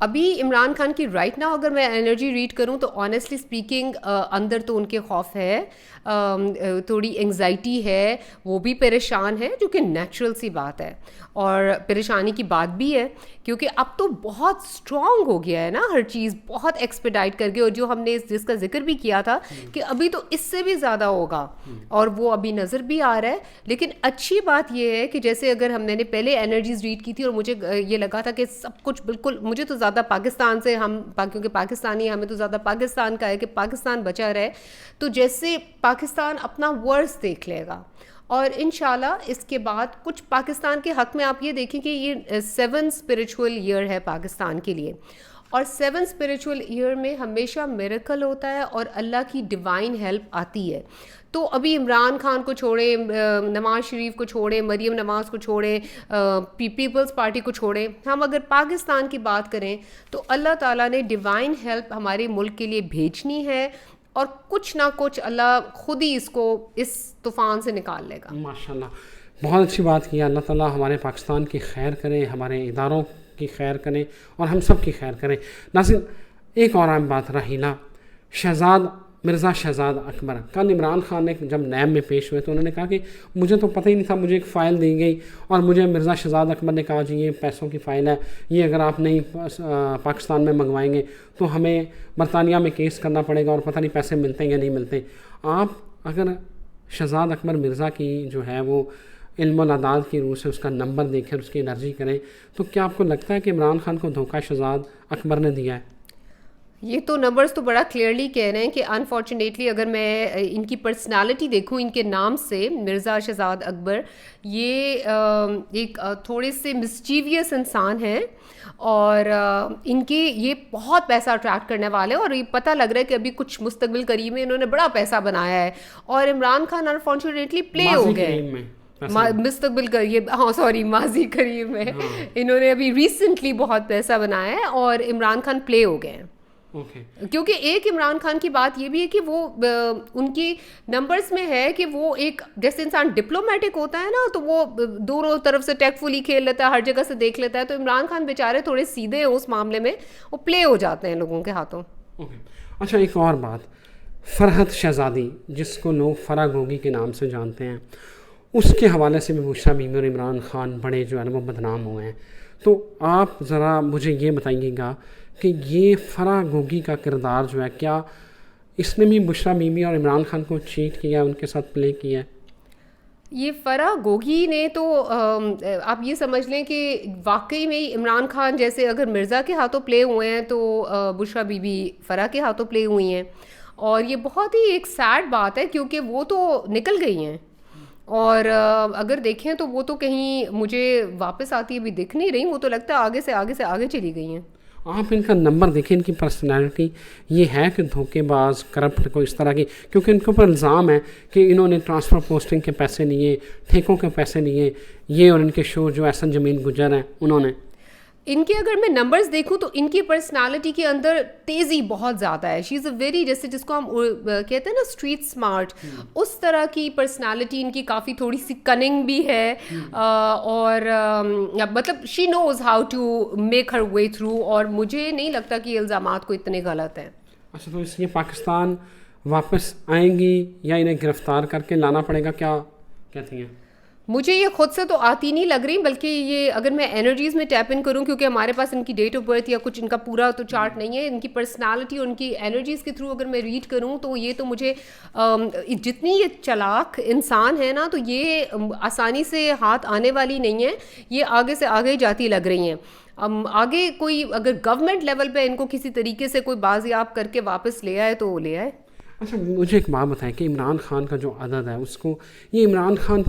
ابھی عمران خان کی right now اگر میں انرجی ریڈ کروں تو آنیسٹلی اسپیکنگ اندر تو ان کے خوف ہے, تھوڑی انگزائٹی ہے, وہ بھی پریشان ہے, جو کہ نیچرل سی بات ہے اور پریشانی کی بات بھی ہے, کیونکہ اب تو بہت اسٹرانگ ہو گیا ہے نا ہر چیز, بہت ایکسپیڈائٹ کر کے, اور جو ہم نے جس کا ذکر بھی کیا تھا کہ ابھی تو اس سے بھی زیادہ ہوگا اور وہ ابھی نظر بھی آ رہا ہے. لیکن اچھی بات یہ ہے کہ جیسے اگر ہم نے پہلے انرجیز ریڈ کی تھی اور مجھے یہ لگا تھا کہ سب کچھ بالکل, مجھے تو زیادہ پاکستان سے, ہم کیونکہ پاکستانی ہیں, ہمیں تو زیادہ پاکستان کا ہے کہ پاکستان بچا رہے, تو جیسے پاکستان اپنا ورس دیکھ لے گا اور انشاءاللہ اس کے بعد کچھ پاکستان کے حق میں آپ یہ دیکھیں کہ یہ 7 اسپریچول ایئر ہے پاکستان کے لیے, اور 7 اسپریچول ایئر میں ہمیشہ میریکل ہوتا ہے اور اللہ کی ڈیوائن ہیلپ آتی ہے. تو ابھی عمران خان کو چھوڑیں, نواز شریف کو چھوڑیں, مریم نواز کو چھوڑیں, پیپلز پارٹی کو چھوڑیں, ہم اگر پاکستان کی بات کریں تو اللہ تعالیٰ نے ڈیوائن ہیلپ ہمارے ملک کے لیے بھیجنی ہے, اور کچھ نہ کچھ اللہ خود ہی اس کو اس طوفان سے نکال لے گا. ماشاءاللہ, بہت اچھی بات کی. اللہ تعالیٰ ہمارے پاکستان کی خیر کرے, ہمارے اداروں کی خیر کرے اور ہم سب کی خیر کرے. ناظرین, ایک اور اہم بات رہی نا, مرزا شہزاد اکبر کل عمران خان نے جب نیب میں پیش ہوئے تو انہوں نے کہا کہ مجھے تو پتہ ہی نہیں تھا, مجھے ایک فائل دی گئی اور مجھے مرزا شہزاد اکبر نے کہا جی یہ پیسوں کی فائل ہے, یہ اگر آپ نہیں پاکستان میں منگوائیں گے تو ہمیں برطانیہ میں کیس کرنا پڑے گا اور پتہ نہیں پیسے ملتے ہیں یا نہیں ملتے. آپ اگر شہزاد اکبر مرزا کی جو ہے وہ علم و اعداد کی روح سے اس کا نمبر دیکھیں اور اس کی انرجی کریں, تو کیا آپ کو لگتا ہے کہ عمران خان کو دھوکہ شہزاد اکبر نے دیا ہے؟ یہ تو نمبرز تو بڑا کلیئرلی کہہ رہے ہیں کہ انفارچونیٹلی اگر میں ان کی پرسنالٹی دیکھوں, ان کے نام سے مرزا شہزاد اکبر, یہ ایک تھوڑے سے مسچیویس انسان ہیں اور ان کے یہ بہت پیسہ اٹریکٹ کرنے والے ہیں, اور یہ پتہ لگ رہا ہے کہ ابھی کچھ مستقبل قریب میں انہوں نے بڑا پیسہ بنایا ہے, اور عمران خان انفارچونیٹلی پلے ہو گئے مستقبل قریب, ماضی قریب میں انہوں نے ابھی ریسنٹلی بہت پیسہ بنایا ہے اور عمران خان پلے ہو گئے ہیں. کیونکہ ایک عمران خان کی بات یہ بھی ہے کہ وہ ان کی نمبرز میں ہے کہ وہ ایک جیسے انسان ڈپلومیٹک ہوتا ہے نا, تو وہ دونوں طرف سے ٹیک فلی کھیل لیتا ہے, ہر جگہ سے دیکھ لیتا ہے, تو عمران خان بیچارے تھوڑے سیدھے ہیں اس معاملے میں, وہ پلے ہو جاتے ہیں لوگوں کے ہاتھوں. اچھا, ایک اور بات, فرحت شہزادی جس کو لوگ فرح گوگی کے نام سے جانتے ہیں, اس کے حوالے سے بھی بشریٰ بیوی اور عمران خان بڑے جو ہے وہ بدنام ہوئے ہیں. تو آپ ذرا مجھے یہ بتائیے گا کہ یہ فرح گوگی کا کردار جو ہے, کیا اس نے بھی بشریٰ بیوی اور عمران خان کو چیٹ کیا, ان کے ساتھ پلے کیا ہے؟ یہ فرح گوگی نے تو آپ یہ سمجھ لیں کہ واقعی میں عمران خان جیسے اگر مرزا کے ہاتھوں پلے ہوئے ہیں تو بشریٰ بیوی فرح کے ہاتھوں پلے ہوئی ہیں, اور یہ بہت ہی ایک سیڈ بات ہے کیونکہ وہ تو نکل گئی ہیں, اور اگر دیکھیں تو وہ تو کہیں مجھے واپس آتی ابھی دکھ نہیں رہی, وہ تو لگتا ہے آگے سے آگے چلی گئی ہیں. آپ ان کا نمبر دیکھیں, ان کی پرسنالٹی یہ ہے کہ دھوکے باز, کرپٹ کو اس طرح کی, کیونکہ ان کے اوپر الزام ہے کہ انہوں نے ٹرانسفر پوسٹنگ کے پیسے لیے, ٹھیکوں کے پیسے لیے, یہ اور ان کے شو جو احسن جمیل گجر ہیں انہوں نے. ان کے اگر میں نمبرز دیکھوں تو ان کی پرسنالٹی کے اندر تیزی بہت زیادہ ہے. شی از اے ویری, جیسے جس کو ہم کہتے ہیں نا اسٹریٹ اسمارٹ, اس طرح کی پرسنالٹی ان کی, کافی تھوڑی سی کننگ بھی ہے, اور مطلب she knows how to make her way through, اور مجھے نہیں لگتا کہ یہ الزامات کو اتنے غلط ہیں. اچھا, تو اس لیے پاکستان واپس آئیں گی یا انہیں گرفتار کر کے لانا پڑے گا, کیا کہتی ہیں؟ مجھے یہ خود سے تو آتی نہیں لگ رہی, بلکہ یہ اگر میں انرجیز میں ٹیپ ان کروں, کیونکہ ہمارے پاس ان کی ڈیٹ آف برتھ یا کچھ ان کا پورا تو چارٹ نہیں ہے, ان کی پرسنالٹی اور ان کی انرجیز کے تھرو اگر میں ریڈ کروں تو یہ تو مجھے جتنی یہ چلاک انسان ہے نا, تو یہ آسانی سے ہاتھ آنے والی نہیں ہے, یہ آگے سے آگے جاتی لگ رہی ہیں. آگے کوئی اگر گورنمنٹ لیول پہ ان کو کسی طریقے سے کوئی بازیاب کر کے واپس لے آئے تو لے آئے. اچھا, مجھے ایک بات بتائیں کہ عمران خان کا جو عدد ہے اس کو, یہ عمران خان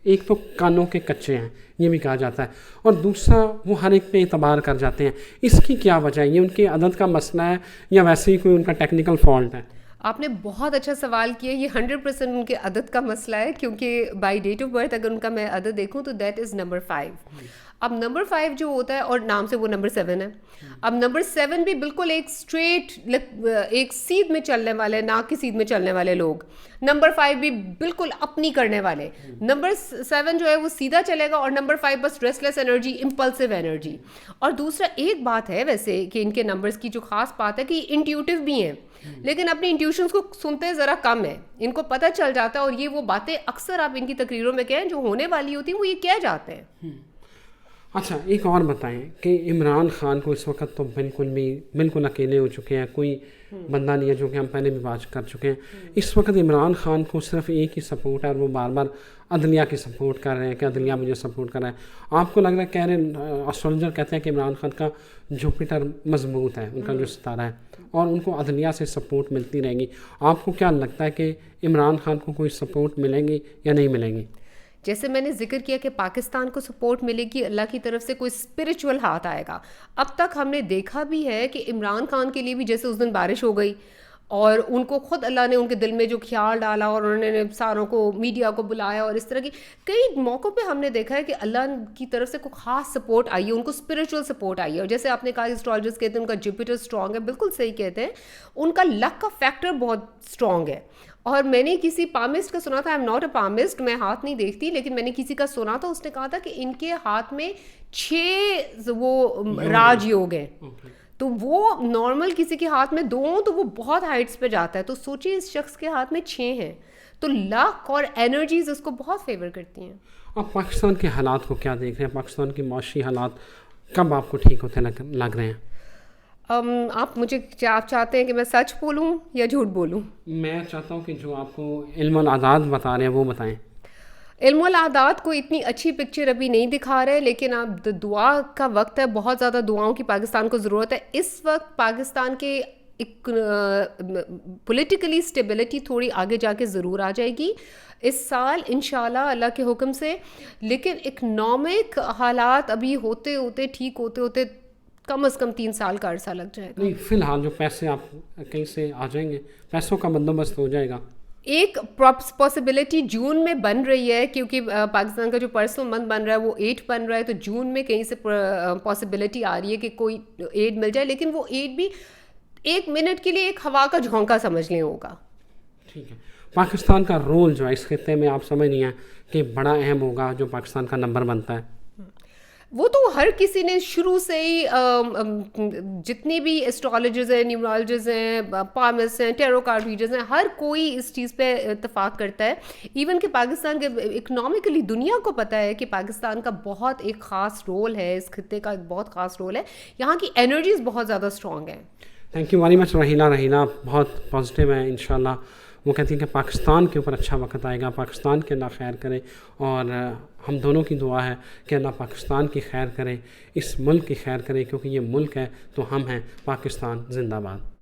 ایک تو کانوں کے کچے ہیں یہ بھی کہا جاتا ہے, اور دوسرا وہ ہر ایک پہ اعتبار کر جاتے ہیں, اس کی کیا وجہ ہے؟ یہ ان کے عدد کا مسئلہ ہے یا ویسے ہی کوئی ان کا ٹیکنیکل فالٹ ہے؟ آپ نے بہت اچھا سوال کیا. یہ 100% ان کے عدد کا مسئلہ ہے, کیونکہ بائی ڈیٹ آف برتھ اگر ان کا میں عدد دیکھوں تو دیٹ از نمبر 5. اب نمبر 5 جو ہوتا ہے اور نام سے وہ نمبر 7 ہے. اب نمبر 7 بھی بالکل ایک اسٹریٹ ایک سیدھ میں چلنے والے, ناک کی سیدھ میں چلنے والے لوگ. نمبر 5 بھی بالکل اپنی کرنے والے. نمبر 7 جو ہے وہ سیدھا چلے گا, اور نمبر 5 بس ریسٹلیس انرجی, امپلسو انرجی. اور دوسرا ایک بات ہے ویسے کہ ان کے نمبرز کی جو خاص بات ہے کہ یہ انٹیوٹیو بھی ہیں, لیکن اپنی انٹیوشنس کو سنتے ذرا کم ہے. ان کو پتہ چل جاتا ہے, اور یہ وہ باتیں اکثر آپ ان کی تقریروں میں کہیں جو ہونے والی ہوتی ہیں وہ یہ کہہ جاتے ہیں. اچھا ایک اور بتائیں کہ عمران خان کو اس وقت تو بالکل اکیلے ہو چکے ہیں, کوئی بندہ نہیں ہے, جو کہ ہم پہلے بھی بات کر چکے ہیں. اس وقت عمران خان کو صرف ایک ہی سپورٹ ہے, اور وہ بار بار عدلیہ کی سپورٹ کر رہے ہیں کہ عدلیہ مجھے سپورٹ کر رہا ہے. آپ کو لگ رہا ہے, کہہ رہے اسٹرولوجر کہتے ہیں کہ عمران خان کا جوپیٹر مضبوط ہے, ان کا جو ستارہ ہے, اور ان کو عدلیہ سے سپورٹ ملتی رہے گی. آپ کو کیا لگتا ہے کہ عمران خان کو کوئی سپورٹ ملے گی یا نہیں ملے گی؟ جیسے میں نے ذکر کیا کہ پاکستان کو سپورٹ ملے گی, اللہ کی طرف سے کوئی اسپرچول ہاتھ آئے گا. اب تک ہم نے دیکھا بھی ہے کہ عمران خان کے لیے بھی جیسے اس دن بارش ہو گئی, اور ان کو خود اللہ نے ان کے دل میں جو خیال ڈالا, اور انہوں نے ساروں کو میڈیا کو بلایا, اور اس طرح کی کئی موقعوں پہ ہم نے دیکھا ہے کہ اللہ کی طرف سے کوئی خاص سپورٹ آئی ہے, ان کو اسپرچول سپورٹ آئی ہے. اور جیسے آپ نے کہا اسٹرالوجرز کہتے ہیں ان کا جوپیٹر اسٹرانگ ہے, بالکل صحیح کہتے ہیں, ان کا لک کا فیکٹر بہت اسٹرانگ ہے. اور میں نے کسی پامسٹ کا سنا تھا, I am not a palmist, میں ہاتھ نہیں دیکھتی, لیکن میں نے کسی کا سنا تھا, اس نے کہا تھا کہ ان کے ہاتھ میں 6 وہ راج یوگ ہیں. تو وہ نارمل کسی کے ہاتھ میں 2 ہوں تو وہ بہت ہائٹس پہ جاتا ہے. تو سوچیے اس شخص کے ہاتھ میں 6 ہیں, تو لک اور انرجیز اس کو بہت فیور کرتی ہیں. آپ پاکستان کے حالات کو کیا دیکھ رہے ہیں؟ پاکستان کے معاشی حالات کب آپ کو ٹھیک ہوتے لگ رہے ہیں؟ آپ مجھے آپ چاہتے ہیں کہ میں سچ بولوں یا جھوٹ بولوں؟ میں چاہتا ہوں کہ جو آپ کو علم الاعداد بتا رہے ہیں وہ بتائیں. علم الاعداد کو اتنی اچھی پکچر ابھی نہیں دکھا رہے, لیکن اب دعا کا وقت ہے, بہت زیادہ دعاؤں کی پاکستان کو ضرورت ہے. اس وقت پاکستان کے ایک پولیٹیکلی اسٹیبلٹی تھوڑی آگے جا کے ضرور آ جائے گی اس سال انشاءاللہ اللہ کے حکم سے, لیکن اکنامک حالات ابھی ہوتے ہوتے ٹھیک ہوتے ہوتے کم از کم 3 سال کا عرصہ لگ جائے گا. نہیں, فی الحال جو پیسے آپ کہیں سے آ جائیں گے, پیسوں کا بندوبست ہو جائے گا. ایک پاسبلٹی جون میں بن رہی ہے, کیونکہ پاکستان کا جو پرسنل منتھ بن رہا ہے وہ 8 بن رہا ہے, تو جون میں کہیں سے پاسبلٹی آ رہی ہے کہ کوئی ایڈ مل جائے, لیکن وہ ایڈ بھی 1 منٹ کے لیے ایک ہوا کا جھونکا سمجھ لیں ہوگا. ٹھیک ہے. پاکستان کا رول جو ہے اس خطے میں آپ سمجھ نہیں ہیں کہ بڑا اہم ہوگا جو پاکستان کا نمبر بنتا ہے؟ وہ تو ہر کسی نے شروع سے ہی جتنی بھی اسٹرالوجرز ہیں, نیورولوجرز ہیں, پامس ہیں, ٹیرو کارڈ ریڈرز ہیں, ہر کوئی اس چیز پہ اتفاق کرتا ہے. ایون کہ پاکستان کے اکنامکلی دنیا کو پتہ ہے کہ پاکستان کا بہت ایک خاص رول ہے, اس خطے کا ایک بہت خاص رول ہے, یہاں کی انرجیز بہت زیادہ اسٹرانگ ہیں. تھینک یو ویری مچ رحیلہ بہت پازیٹیو ہے. انشاءاللہ وہ کہتی ہیں کہ پاکستان کے اوپر اچھا وقت آئے گا, پاکستان کے اللہ خیر کرے, اور ہم دونوں کی دعا ہے کہ اللہ پاکستان کی خیر کرے, اس ملک کی خیر کرے, کیونکہ یہ ملک ہے تو ہم ہیں. پاکستان زندہ باد.